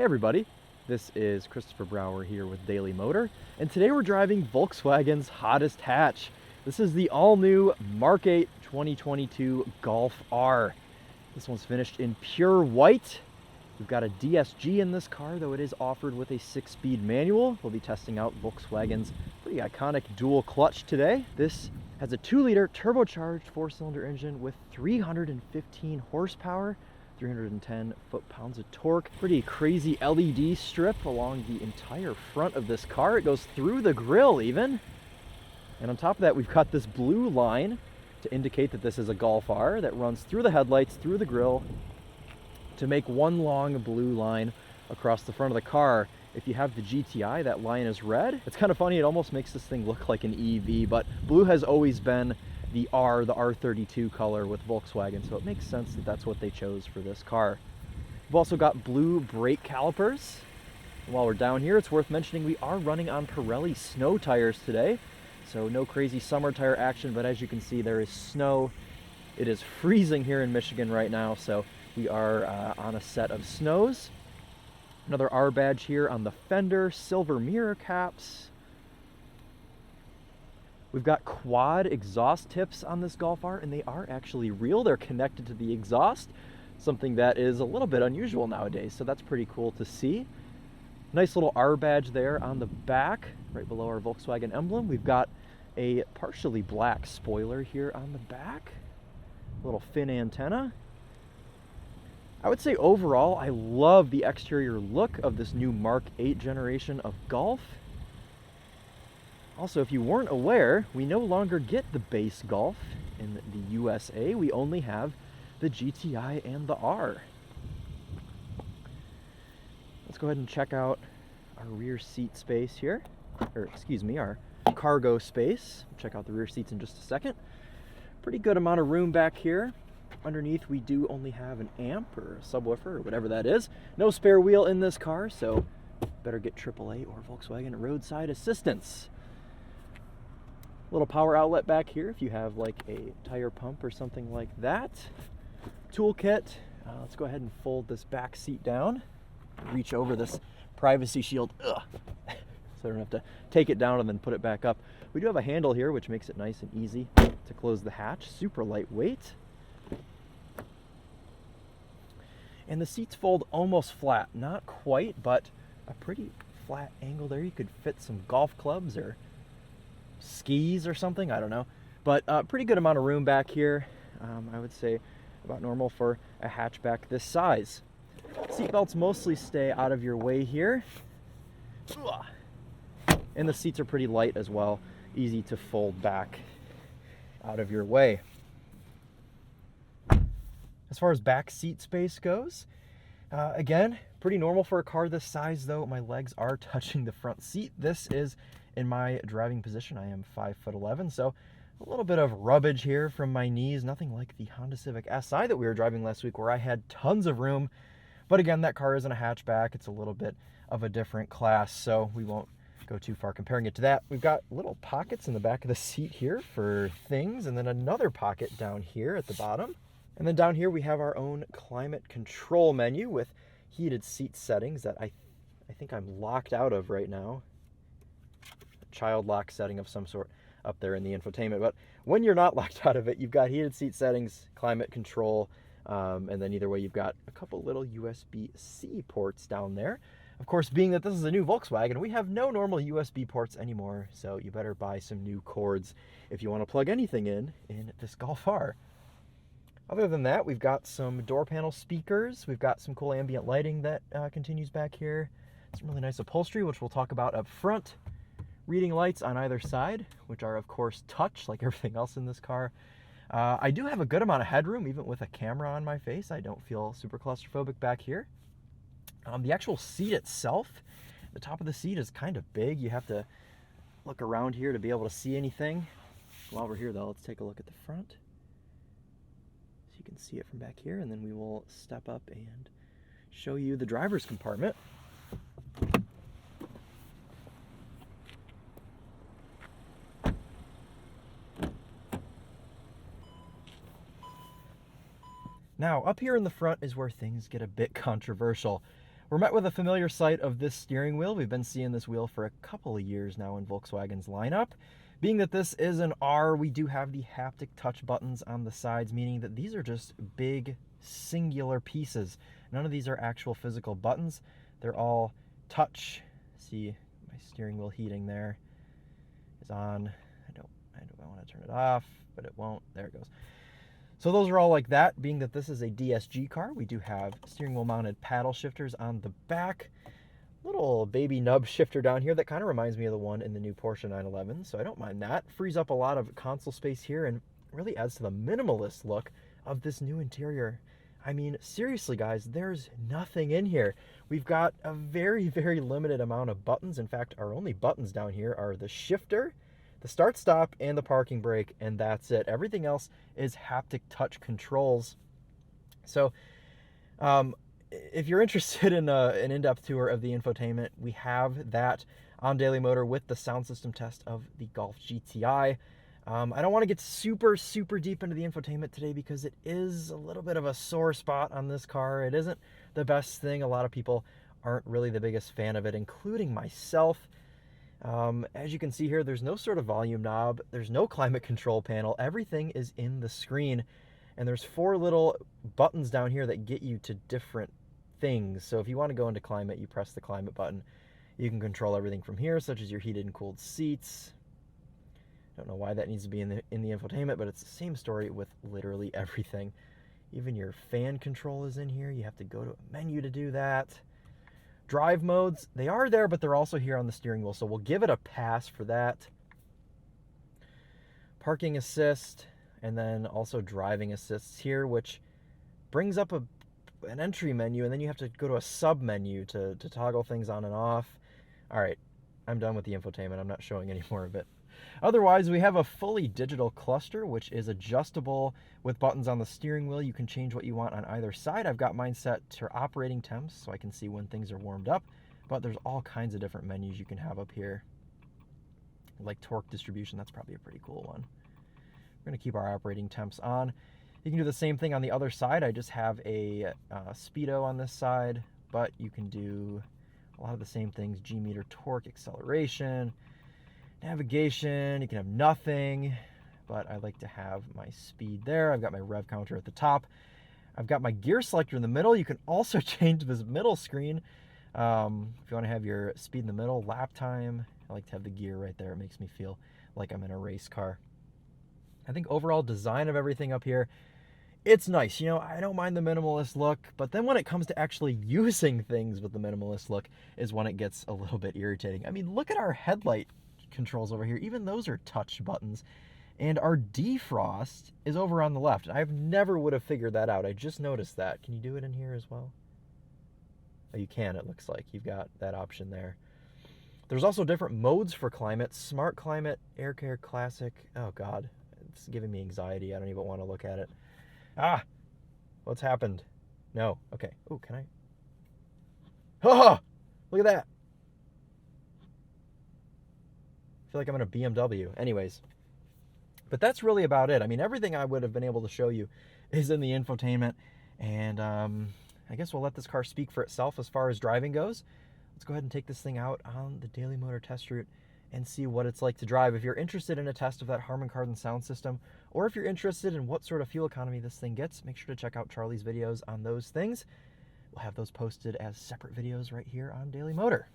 everybody, this is Christopher Brower here with Daily Motor, and today we're driving Volkswagen's hottest hatch. This is the all-new Mark 8 2022 Golf R. This one's finished in pure white. We've got a DSG in this car, though it is offered with a 6-speed manual. We'll be testing out Volkswagen's pretty iconic dual clutch today. This has a 2-liter turbocharged 4-cylinder engine with 315 horsepower, 310 foot-pounds of torque. Pretty crazy LED strip along the entire front of this car. It goes through the grille even. And on top of that, we've got this blue line to indicate that this is a Golf R that runs through the headlights, through the grille, to make one long blue line across the front of the car. If you have the GTI, that line is red. It's kind of funny, it almost makes this thing look like an EV, but blue has always been the R32 color with Volkswagen, so it makes sense that that's what they chose for this car. We've also got blue brake calipers. And while we're down here, it's worth mentioning we are running on Pirelli snow tires today, so no crazy summer tire action, but as you can see, there is snow. It is freezing here in Michigan right now, so we are on a set of snows. Another R badge here on the fender, silver mirror caps. We've got quad exhaust tips on this Golf R, and they are actually real. They're connected to the exhaust, something that is a little bit unusual nowadays, so that's pretty cool to see. Nice little R badge there on the back, right below our Volkswagen emblem. We've got a partially black spoiler here on the back, little fin antenna. I would say overall, I love the exterior look of this new Mark 8 generation of Golf. Also, if you weren't aware, we no longer get the base Golf in the USA. We only have the GTI and the R. Let's go ahead and check out our rear seat space here. Or, excuse me, our cargo space. Check out the rear seats in just a second. Pretty good amount of room back here. Underneath, we do only have an amp or a subwoofer or whatever that is. No spare wheel in this car, so better get AAA or Volkswagen roadside assistance. Little power outlet back here if you have like a tire pump or something like that. Toolkit. Let's go ahead and fold this back seat down. Reach over this privacy shield. So I don't have to take it down and then put it back up. We do have a handle here, which makes it nice and easy to close the hatch. Super lightweight. And the seats fold almost flat. Not quite, but a pretty flat angle there. You could fit some golf clubs or skis or something, I don't know. But pretty good amount of room back here. I would say about normal for a hatchback this size. Seat belts mostly stay out of your way here. And the seats are pretty light as well. Easy to fold back out of your way. As far as back seat space goes, again, pretty normal for a car this size, though my legs are touching the front seat. This is in my driving position. I am 5'11", so a little bit of rubbage here from my knees. Nothing like the Honda Civic Si that we were driving last week where I had tons of room. But again, that car isn't a hatchback. It's a little bit of a different class, so we won't go too far comparing it to that. We've got little pockets in the back of the seat here for things, and then another pocket down here at the bottom. And then down here we have our own climate control menu with heated seat settings that I think I'm locked out of right now. A child lock setting of some sort up there in the infotainment. But when you're not locked out of it, you've got heated seat settings, climate control, and then either way you've got a couple little USB-C ports down there. Of course, being that this is a new Volkswagen, we have no normal USB ports anymore, so you better buy some new cords if you want to plug anything in this Golf R. Other than that, we've got some door panel speakers. We've got some cool ambient lighting that continues back here. Some really nice upholstery, which we'll talk about up front. Reading lights on either side, which are, of course, touch, like everything else in this car. I do have a good amount of headroom, even with a camera on my face. I don't feel super claustrophobic back here. The actual seat itself, the top of the seat is kind of big. You have to look around here to be able to see anything. While we're here, though, let's take a look at the front. You can see it from back here, and then we will step up and show you the driver's compartment. Now, up here in the front is where things get a bit controversial. We're met with a familiar sight of this steering wheel. We've been seeing this wheel for a couple of years now in Volkswagen's lineup. Being that this is an R, we do have the haptic touch buttons on the sides, meaning that these are just big, singular pieces. None of these are actual physical buttons. They're all touch. See my steering wheel heating there is on. I want to turn it off, but it won't. There it goes. So those are all like that. Being that this is a DSG car, we do have steering wheel mounted paddle shifters on the back. Little baby nub shifter down here that kind of reminds me of the one in the new Porsche 911, so I don't mind that. Frees up a lot of console space here and really adds to the minimalist look of this new interior. I mean, seriously guys, there's nothing in here. We've got a very, very limited amount of buttons. In fact, our only buttons down here are the shifter, the start stop, and the parking brake, and that's it. Everything else is haptic touch controls. So if you're interested in an in-depth tour of the infotainment, we have that on Daily Motor with the sound system test of the Golf GTI. I don't want to get super deep into the infotainment today because it is a little bit of a sore spot on this car. It isn't the best thing. A lot of people aren't really the biggest fan of it, including myself. As you can see here, there's no sort of volume knob. There's no climate control panel. Everything is in the screen. And there's 4 little buttons down here that get you to different things. So if you want to go into climate, you press the climate button. You can control everything from here, such as your heated and cooled seats. Don't know why that needs to be in the infotainment, but it's the same story with literally everything. Even your fan control is in here. You have to go to a menu to do that. Drive modes, they are there, but they're also here on the steering wheel, so we'll give it a pass for that. Parking assist, and then also driving assists here, which brings up an entry menu, and then you have to go to a sub menu to toggle things on and off. All right, I'm done with the infotainment. I'm not showing any more of it. Otherwise, we have a fully digital cluster, which is adjustable with buttons on the steering wheel. You can change what you want on either side. I've got mine set to operating temps, so I can see when things are warmed up, but there's all kinds of different menus you can have up here. Like torque distribution, that's probably a pretty cool one. We're going to keep our operating temps on. You can do the same thing on the other side. I just have a speedo on this side, but you can do a lot of the same things. G-meter, torque, acceleration, navigation. You can have nothing, but I like to have my speed there. I've got my rev counter at the top. I've got my gear selector in the middle. You can also change this middle screen if you want to have your speed in the middle, lap time. I like to have the gear right there. It makes me feel like I'm in a race car. I think overall design of everything up here, it's nice. You know, I don't mind the minimalist look, but then when it comes to actually using things with the minimalist look is when it gets a little bit irritating. I mean, look at our headlight controls over here. Even those are touch buttons. And our defrost is over on the left. I've never would have figured that out. I just noticed that. Can you do it in here as well? Oh, you can, it looks like. You've got that option there. There's also different modes for climate. Smart climate, air care, classic. Oh, God. It's giving me anxiety. I don't even want to look at it. Ah! What's happened? No. Okay. Oh, can I? Oh! Look at that. I feel like I'm in a BMW. Anyways. But that's really about it. I mean, everything I would have been able to show you is in the infotainment. And I guess we'll let this car speak for itself as far as driving goes. Let's go ahead and take this thing out on the Daily Motor test route and see what it's like to drive. If you're interested in a test of that Harman Kardon sound system, or if you're interested in what sort of fuel economy this thing gets, make sure to check out Charlie's videos on those things. We'll have those posted as separate videos right here on Daily Motor.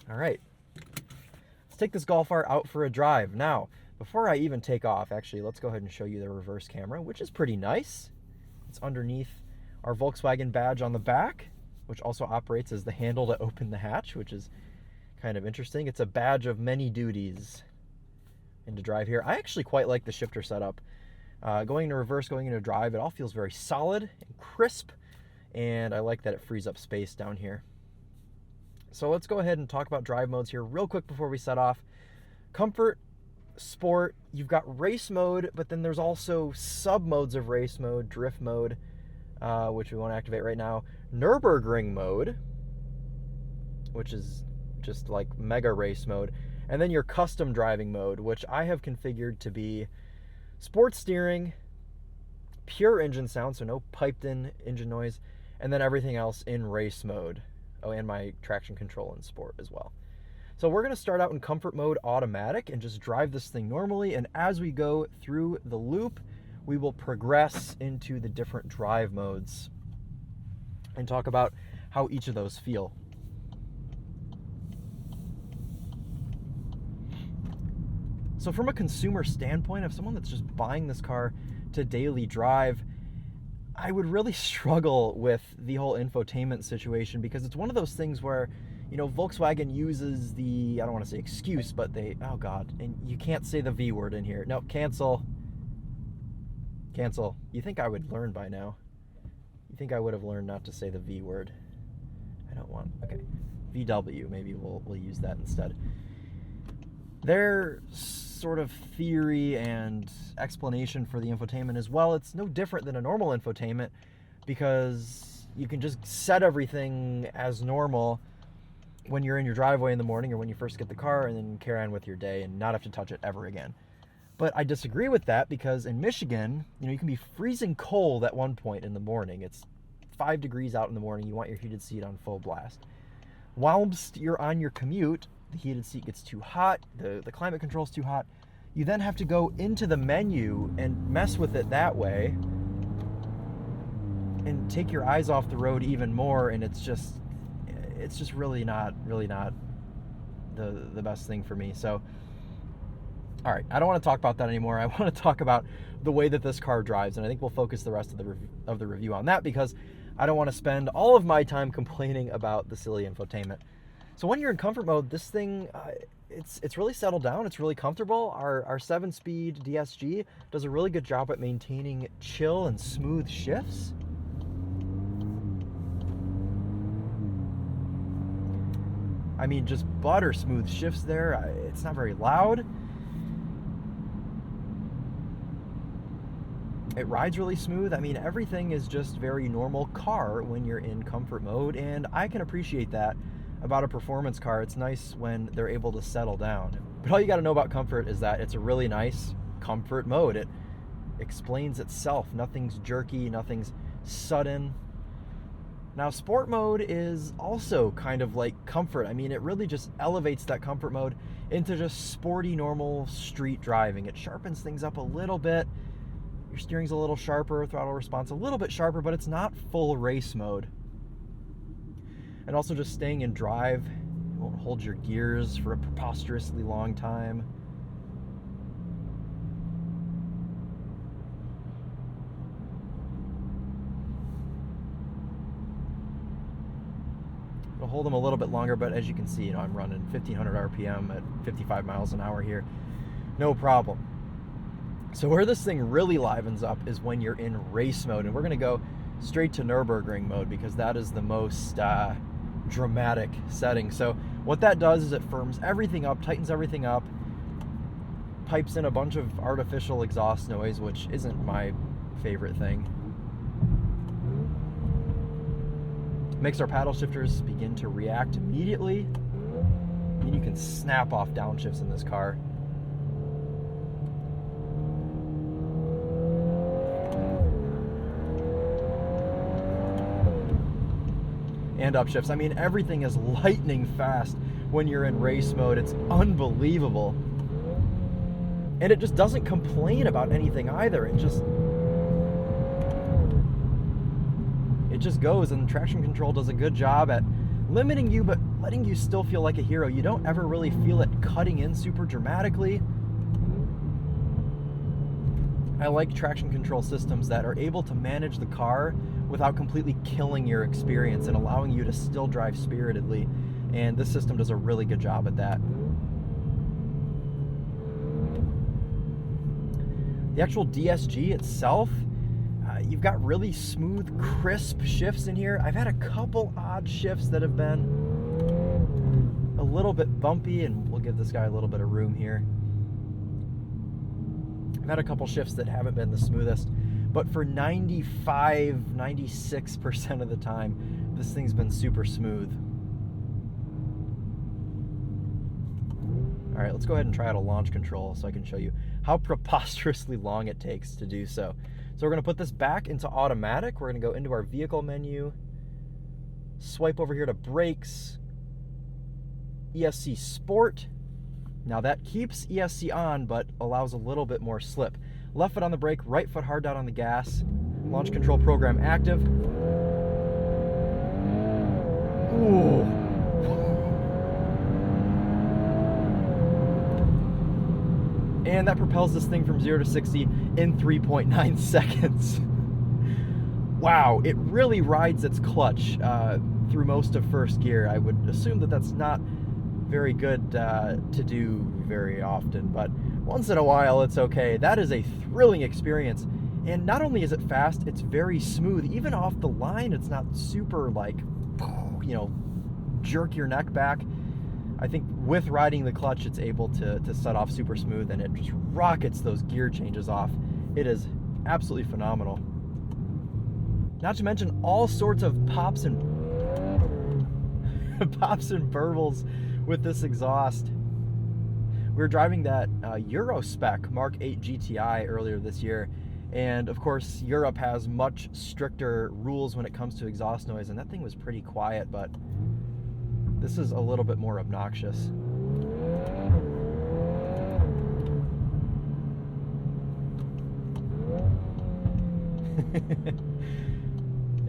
All right. Let's take this Golf R out for a drive. Now, before I even take off, actually, let's go ahead and show you the reverse camera, which is pretty nice. It's underneath our Volkswagen badge on the back, which also operates as the handle to open the hatch, which is kind of interesting. It's a badge of many duties. And to drive here, I actually quite like the shifter setup. Going into reverse, going into drive, it all feels very solid and crisp, and I like that it frees up space down here. So let's go ahead and talk about drive modes here real quick before we set off. Comfort, sport, you've got race mode, but then there's also sub modes of race mode, drift mode, which we want to activate right now. Nurburgring mode, which is just like mega race mode, and then your custom driving mode, which I have configured to be sports steering, pure engine sound, so no piped in engine noise, and then everything else in race mode. Oh, and my traction control in sport as well. So we're going to start out in comfort mode automatic and just drive this thing normally, and as we go through the loop, we will progress into the different drive modes and talk about how each of those feel. So from a consumer standpoint, of someone that's just buying this car to daily drive, I would really struggle with the whole infotainment situation, because it's one of those things where, you know, Volkswagen uses the, I don't want to say excuse, but they, oh God, and you can't say the V word in here. No, cancel. Cancel. You think I would learn by now. You think I would have learned not to say the V word. I don't want, okay. VW, maybe we'll use that instead. Their sort of theory and explanation for the infotainment is, well, it's no different than a normal infotainment, because you can just set everything as normal when you're in your driveway in the morning or when you first get the car, and then carry on with your day and not have to touch it ever again. But I disagree with that, because in Michigan, you know, you can be freezing cold at one point in the morning. It's 5 degrees out in the morning. You want your heated seat on full blast. Whilst you're on your commute, the heated seat gets too hot, the climate control's too hot. You then have to go into the menu and mess with it that way and take your eyes off the road even more, and it's just really not the best thing for me. So, all right, I don't want to talk about that anymore. I want to talk about the way that this car drives, and I think we'll focus the rest of the review on that, because I don't want to spend all of my time complaining about the silly infotainment. So when you're in comfort mode, this thing, it's really settled down. It's really comfortable. Our 7-speed DSG does a really good job at maintaining chill and smooth shifts. I mean, just butter smooth shifts there. It's not very loud. It rides really smooth. I mean, everything is just very normal car when you're in comfort mode, and I can appreciate that about a performance car. It's nice when they're able to settle down. But all you got to know about comfort is that it's a really nice comfort mode. It explains itself. Nothing's jerky, nothing's sudden. Now, sport mode is also kind of like comfort. I mean, it really just elevates that comfort mode into just sporty, normal street driving. It sharpens things up a little bit. Your steering's a little sharper, throttle response a little bit sharper, but it's not full race mode. And also just staying in drive, you won't hold your gears for a preposterously long time. It'll hold them a little bit longer, but as you can see, you know, I'm running 1500 RPM at 55 miles an hour here. No problem. So where this thing really livens up is when you're in race mode, and we're going to go straight to Nurburgring mode, because that is the most dramatic setting. So what that does is it firms everything up, tightens everything up, pipes in a bunch of artificial exhaust noise, which isn't my favorite thing. Makes our paddle shifters begin to react immediately, and you can snap off downshifts in this car. And upshifts. I mean, everything is lightning fast when you're in race mode. It's unbelievable. And it just doesn't complain about anything either. It just goes, and traction control does a good job at limiting you, but letting you still feel like a hero. You don't ever really feel it cutting in super dramatically. I like traction control systems that are able to manage the car without completely killing your experience and allowing you to still drive spiritedly. And this system does a really good job at that. The actual DSG itself, you've got really smooth, crisp shifts in here. I've had a couple odd shifts that have been a little bit bumpy, and we'll give this guy a little bit of room here. I've had a couple shifts that haven't been the smoothest, but for 96% of the time, this thing's been super smooth. All right, let's go ahead and try out a launch control so I can show you how preposterously long it takes to do so. So we're gonna put this back into automatic. We're gonna go into our vehicle menu, Swipe over here to brakes, ESC Sport. Now that keeps ESC on, but allows a little bit more slip. Left foot on the brake, right foot hard down on the gas. Launch control program active. Ooh. And that propels this thing from 0 to 60 in 3.9 seconds. Wow, it really rides its clutch through most of first gear. I would assume that that's not very good to do very often, but once in a while it's okay. That is a thrilling experience, and not only is it fast, it's very smooth. Even off the line, it's not super like, you know, jerk your neck back. I think with riding the clutch, it's able to set off super smooth, and it just rockets those gear changes off. It is absolutely phenomenal. Not to mention all sorts of pops and burbles with this exhaust. We were driving that Euro spec Mark 8 GTI earlier this year, and of course Europe has much stricter rules when it comes to exhaust noise, and that thing was pretty quiet, but this is a little bit more obnoxious.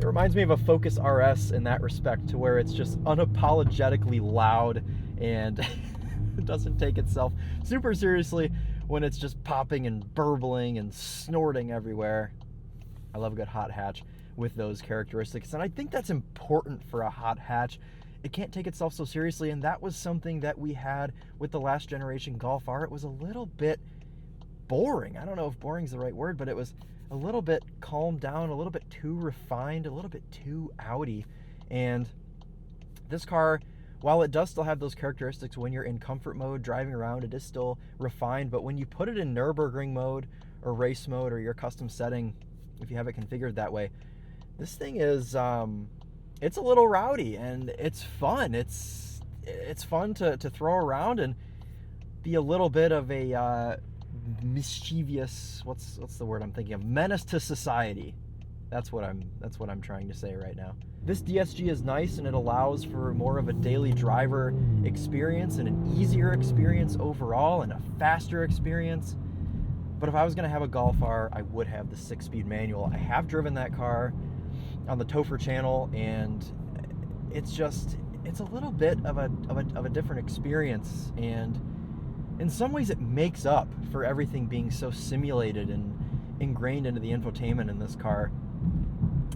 It reminds me of a Focus RS in that respect, to where it's just unapologetically loud and it doesn't take itself super seriously when it's just popping and burbling and snorting everywhere. I love a good hot hatch with those characteristics, and I think that's important for a hot hatch. It can't take itself so seriously, and that was something that we had with the last generation Golf R. It was a little bit boring. I don't know if boring is the right word, but it was a little bit calmed down, a little bit too refined, a little bit too outy. And this car, while it does still have those characteristics when you're in comfort mode driving around, it is still refined. But when you put it in Nurburgring mode or race mode or your custom setting, if you have it configured that way, this thing is it's a little rowdy, and it's fun. It's fun to throw around and be a little bit of a mischievous, what's the word I'm thinking of, menace to society. That's what I'm trying to say right now. This DSG is nice, and it allows for more of a daily driver experience and an easier experience overall and a faster experience. But if I was going to have a Golf R, I would have the 6-speed manual. I have driven that car on the Topher channel, and it's a little bit of a different experience, and in some ways it makes up for everything being so simulated and ingrained into the infotainment in this car.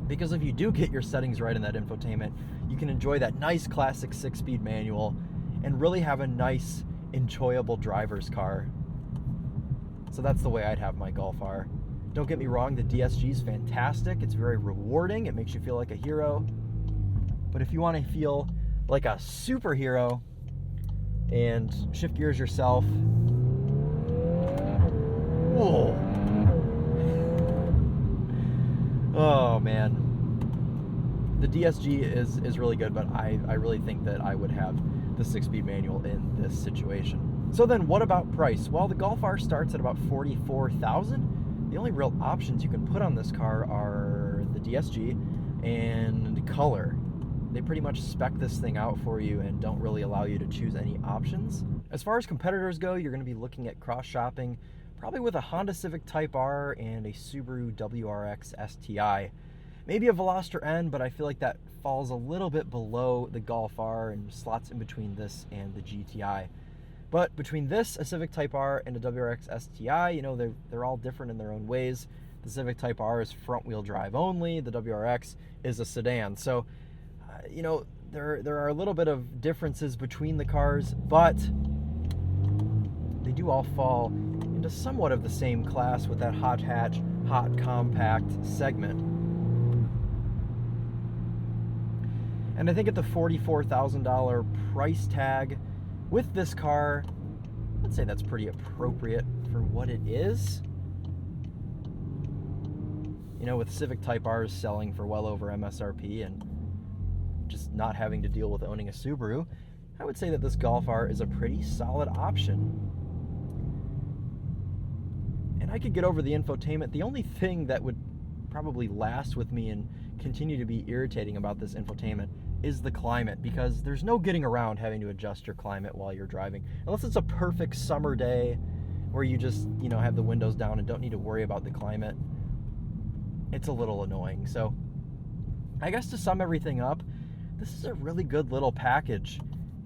Because if you do get your settings right in that infotainment, you can enjoy that nice classic 6-speed manual and really have a nice, enjoyable driver's car. So that's the way I'd have my Golf R. Don't get me wrong, the DSG is fantastic. It's very rewarding. It makes you feel like a hero. But if you want to feel like a superhero and shift gears yourself, whoa. Oh man. The DSG is really good, but I really think that I would have the 6-speed manual in this situation. So then what about price? Well, the Golf R starts at about $44,000. The only real options you can put on this car are the DSG and color. They pretty much spec this thing out for you and don't really allow you to choose any options. As far as competitors go, you're going to be looking at cross-shopping, probably with a Honda Civic Type R and a Subaru WRX STI. Maybe a Veloster N, but I feel like that falls a little bit below the Golf R and slots in between this and the GTI. But between this, a Civic Type R, and a WRX STI, you know, they're all different in their own ways. The Civic Type R is front-wheel drive only. The WRX is a sedan. So, you know, there are a little bit of differences between the cars, but they do all fall into somewhat of the same class with that hot hatch, hot compact segment. And I think at the $44,000 price tag with this car, I'd say that's pretty appropriate for what it is. You know, with Civic Type R's selling for well over MSRP and just not having to deal with owning a Subaru, I would say that this Golf R is a pretty solid option. And I could get over the infotainment. The only thing that would probably last with me and continue to be irritating about this infotainment is the climate, because there's no getting around having to adjust your climate while you're driving. Unless it's a perfect summer day where you just, you know, have the windows down and don't need to worry about the climate. It's a little annoying. So I guess to sum everything up, this is a really good little package.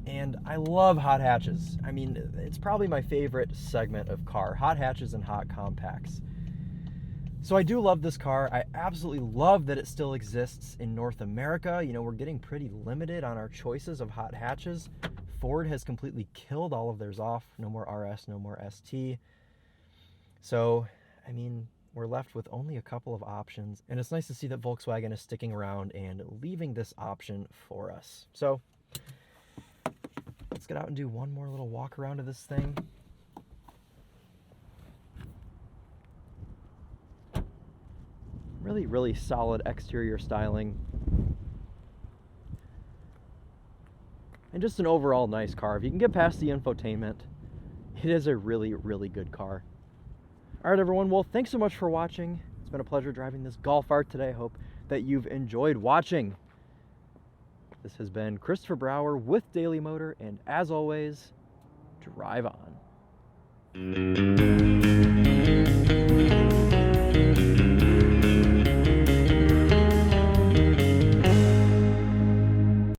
And I love hot hatches. I mean, it's probably my favorite segment of car, hot hatches and hot compacts. So I do love this car. I absolutely love that it still exists in North America. You know, we're getting pretty limited on our choices of hot hatches. Ford has completely killed all of theirs off. No more RS, no more ST. So, I mean, we're left with only a couple of options. And it's nice to see that Volkswagen is sticking around and leaving this option for us. So let's get out and do one more little walk around of this thing. Really, really solid exterior styling. And just an overall nice car. If you can get past the infotainment, it is a really, really good car. All right, everyone. Well, thanks so much for watching. It's been a pleasure driving this Golf R today. I hope that you've enjoyed watching. This has been Christopher Brower with Daily Motor, and as always, drive on.